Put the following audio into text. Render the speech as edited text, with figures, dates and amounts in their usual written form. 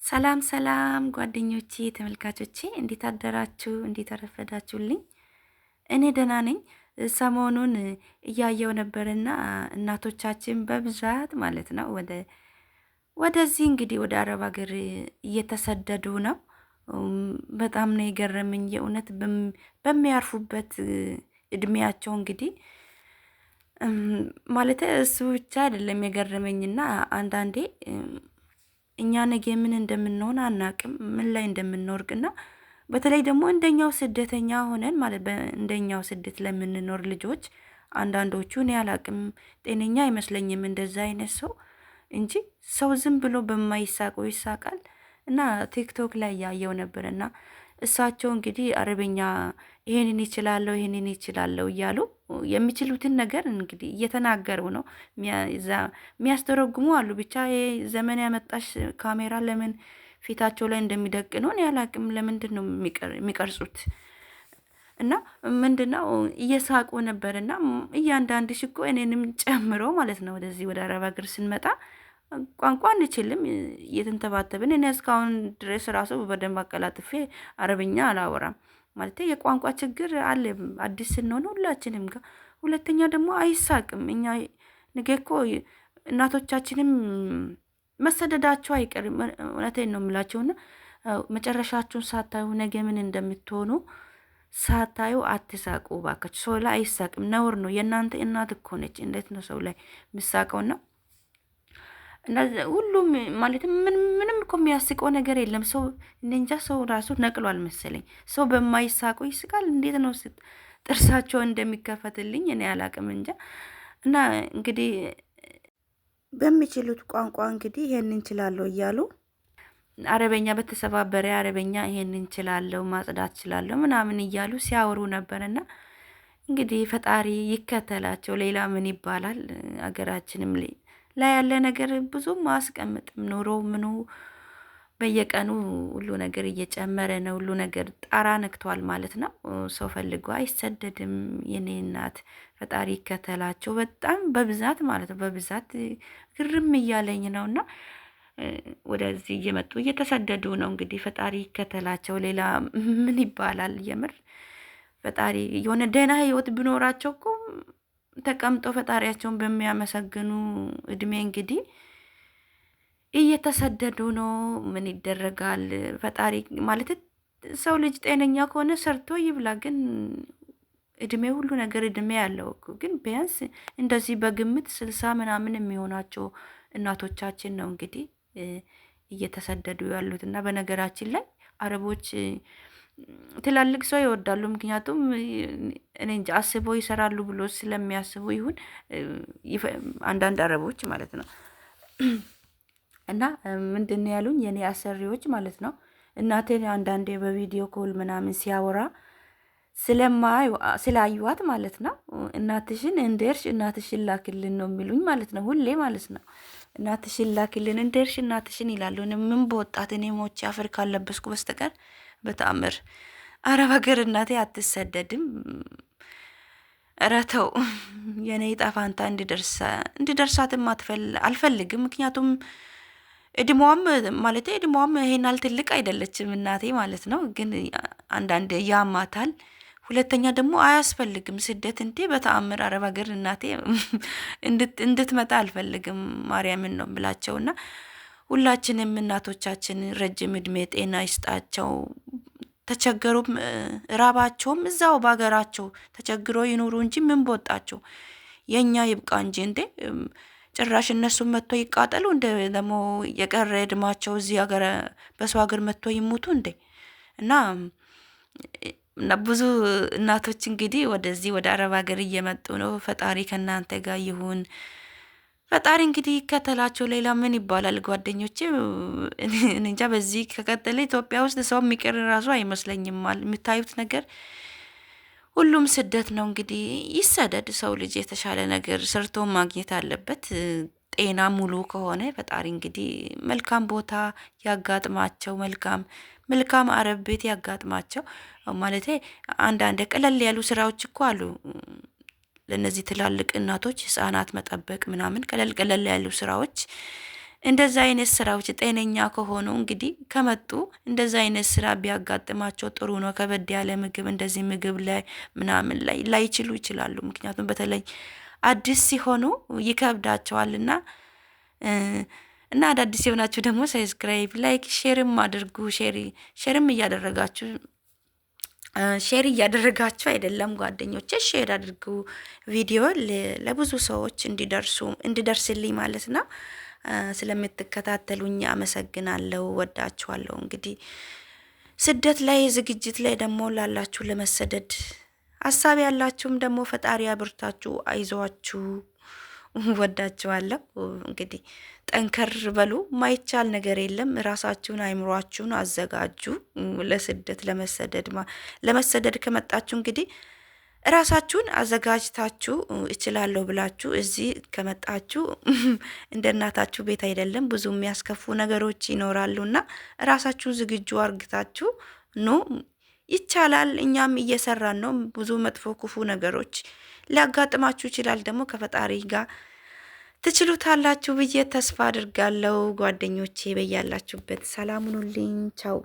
ሰላም ሰላም ጓደኞቼ ተመልካቾቼ እንዴት አደራችሁ? እንዴት አረፈዳችሁልኝ? እኔ ደህና ነኝ። ሰሞኑን እያየው ነበርና እናቶቻችን በብዛት ማለት ነው ወደዚህ እንግዲህ ወደ አረብ ሀገር እየተሰደዱ ነው። በጣም ነው የገረመኝ የእውነት በሚያርፉበት እድሜያቸው እንግዲህ ማለት እሱ ብቻ አይደለም የገረመኝና አንዳንዴ እኛ ነገ ምን እንደምንሆን አናቅም፣ ምን ላይ እንደምንወርቅና በተለይ ደግሞ እንደኛው ስደተኛ ሆነን ማለት እንደኛው ስደት ለምንኖር ልጆች አንዳንዶቹ እኔ አላቅም ጤነኛ አይመስለኝም እንደዛ አይነት ሰው እንጂ ሰው ዝም ብሎ በማይሳቀው ይሳቃል። እና ቲክቶክ ላይ ያየው ነበርና እሳቸው እንግዲህ አረበኛ ይሄንን ይችላለሁ ይሄንን ይችላለሁ እያሉ የሚችሉትን ነገር እንግዲህ እየተናገሩ ነው። የሚያስተረጉሙ አሉ። ብቻ ይሄ ዘመን ያመጣሽ ካሜራ ለምን ፊታቸው ላይ እንደሚደቅኑ እኔ አላቅም። ለምንድን ነው የሚቀርጹት? እና ምንድነው እየሳቁ ነበርና እያንዳንድሽ እኮ እኔንም ጨምሮ ማለት ነው ወደዚህ ወደ አረብ ሀገር ስንመጣ ቋንቋ አንችልም እየተንተባተብን እኔ እስካሁን ድረስ ራሱ በደንብ አቀላጥፌ አረብኛ አላወራም። ማለት የቋንቋ ችግር አለ አዲስ ስንሆን ሁላችንም ጋር። ሁለተኛ ደግሞ አይሳቅም። እኛ ነገ እኮ እናቶቻችንም መሰደዳቸው አይቀርም። እውነቴን ነው የምላቸውና መጨረሻችሁን ሳታዩ ነገ ምን እንደምትሆኑ ሳታዩ አትሳቁ ባካችሁ። ሰው ላይ አይሳቅም፣ ነውር ነው። የእናንተ እናት እኮ ነች። እንዴት ነው ሰው ላይ ምሳቀውና እና ሁሉም ማለት ምንም እኮ የሚያስቀው ነገር የለም። ሰው እንጃ ሰው ራሱ ነቅሏል መሰለኝ። ሰው በማይሳቁ ይስቃል። እንዴት ነው ጥርሳቸው እንደሚከፈትልኝ እኔ አላቅም እንጃ። እና እንግዲህ በሚችሉት ቋንቋ እንግዲህ ይሄን እንችላለሁ እያሉ አረበኛ በተሰባበረ አረበኛ ይሄን እንችላለሁ ማጽዳት እችላለሁ ምናምን እያሉ ሲያወሩ ነበርና እንግዲህ ፈጣሪ ይከተላቸው። ሌላ ምን ይባላል? አገራችንም ላይ ያለ ነገር ብዙም አያስቀምጥም። ኑሮ ምኑ በየቀኑ ሁሉ ነገር እየጨመረ ነው። ሁሉ ነገር ጣራ ነክቷል ማለት ነው። ሰው ፈልጎ አይሰደድም። የኔ እናት ፈጣሪ ይከተላቸው። በጣም በብዛት ማለት ነው። በብዛት ግርም እያለኝ ነውና ወደዚህ እየመጡ እየተሰደዱ ነው። እንግዲህ ፈጣሪ ይከተላቸው። ሌላ ምን ይባላል? የምር ፈጣሪ የሆነ ደህና ህይወት ቢኖራቸው እኮ ተቀምጦ ፈጣሪያቸውን በሚያመሰግኑ እድሜ እንግዲህ እየተሰደዱ ነው። ምን ይደረጋል? ፈጣሪ ማለት ሰው ልጅ ጤነኛ ከሆነ ሰርቶ ይብላ። ግን እድሜ ሁሉ ነገር እድሜ ያለው እኮ ግን ቢያንስ እንደዚህ በግምት 60 ምናምን የሚሆናቸው እናቶቻችን ነው እንግዲህ እየተሰደዱ ያሉት። እና በነገራችን ላይ አረቦች ትላልቅ ሰው ይወዳሉ። ምክንያቱም እኔ እንጃ አስበው ይሰራሉ ብሎ ስለሚያስቡ ይሁን አንዳንድ አረቦች ማለት ነው። እና ምንድን ነው ያሉኝ የኔ አሰሪዎች ማለት ነው። እናቴን አንዳንዴ በቪዲዮ ኮል ምናምን ሲያወራ ስላዩዋት ማለት ነው። እናትሽን እንደርሽ እናትሽን ላክልን ነው የሚሉኝ ማለት ነው። ሁሌ ማለት ነው እናትሽን ላክልን እንደርሽ እናትሽን ይላሉ። ምን በወጣት እኔ ሞቼ አፈር ካለበስኩ በስተቀር በተአምር አረብ ሀገር እናቴ አትሰደድም። ኧረ ተው። የኔ ዕጣ ፋንታ እንዲደርሳትም አልፈልግም። ምክንያቱም እድሜዋም ማለት እድሜዋም ይሄን ትልቅ አይደለችም እናቴ ማለት ነው። ግን አንዳንድ ያማታል። ሁለተኛ ደግሞ አያስፈልግም ስደት እንዴ በተአምር አረብ ሀገር እናቴ እንድትመጣ አልፈልግም። ማርያምን ነው ብላቸውና ሁላችንም እናቶቻችን ረጅም እድሜ ጤና ይስጣቸው። ተቸገሩም ራባቸውም እዛው በሀገራቸው ተቸግሮ ይኖሩ እንጂ ምን በወጣቸው። የኛ ይብቃ እንጂ እንዴ ጭራሽ እነሱም መጥቶ ይቃጠሉ እንደ ደግሞ የቀረ እድማቸው እዚህ ሀገር በሰው ሀገር መጥቶ ይሙቱ እንዴ። እና ብዙ እናቶች እንግዲህ ወደዚህ ወደ አረብ ሀገር እየመጡ ነው። ፈጣሪ ከእናንተ ጋር ይሁን። ፈጣሪ እንግዲህ ይከተላቸው። ሌላ ምን ይባላል ጓደኞቼ? እንጃ በዚህ ከቀጠለ ኢትዮጵያ ውስጥ ሰው የሚቀር ራሱ አይመስለኝም። የምታዩት ነገር ሁሉም ስደት ነው። እንግዲህ ይሰደድ። ሰው ልጅ የተሻለ ነገር ሰርቶ ማግኘት አለበት። ጤና ሙሉ ከሆነ ፈጣሪ እንግዲህ መልካም ቦታ ያጋጥማቸው። መልካም አረብ ቤት ያጋጥማቸው። ማለት አንዳንድ ቀለል ያሉ ስራዎች እኮ አሉ ለነዚህ ትላልቅ እናቶች ህፃናት መጠበቅ ምናምን ቀለል ያሉ ስራዎች እንደዛ አይነት ስራዎች ጤነኛ ከሆኑ እንግዲህ ከመጡ እንደዛ አይነት ስራ ቢያጋጥማቸው ጥሩ ነው። ከበድ ያለ ምግብ እንደዚህ ምግብ ላይ ምናምን ላይ ላይችሉ ይችላሉ። ምክንያቱም በተለይ አዲስ ሲሆኑ ይከብዳቸዋልና እና አዳዲስ የሆናችሁ ደግሞ ሰብስክራይብ፣ ላይክ፣ ሼርም አድርጉ። ሼርም እያደረጋችሁ ሼር እያደረጋችሁ አይደለም ጓደኞቼ፣ ሼር አድርጉ ቪዲዮ ለብዙ ሰዎች እንዲደርስልኝ ማለት ነው። ስለምትከታተሉኝ አመሰግናለሁ፣ ወዳችኋለሁ። እንግዲህ ስደት ላይ ዝግጅት ላይ ደግሞ ላላችሁ ለመሰደድ ሀሳብ ያላችሁም ደግሞ ፈጣሪ አብርታችሁ አይዟችሁ። ወዳችኋለሁ። እንግዲህ ጠንከር በሉ። ማይቻል ነገር የለም። ራሳችሁን አይምሯችሁን አዘጋጁ ለስደት ለመሰደድ ከመጣችሁ እንግዲህ ራሳችሁን አዘጋጅታችሁ እችላለሁ ብላችሁ እዚህ ከመጣችሁ እንደ እናታችሁ ቤት አይደለም። ብዙ የሚያስከፉ ነገሮች ይኖራሉና ራሳችሁን ዝግጁ አርግታችሁ ኑ። ይቻላል። እኛም እየሰራን ነው። ብዙ መጥፎ ክፉ ነገሮች ሊያጋጥማችሁ ይችላል። ደግሞ ከፈጣሪ ጋር ትችሉታላችሁ ብዬ ተስፋ አድርጋለሁ። ጓደኞቼ በያላችሁበት ሰላም ሁኑልኝ። ቻው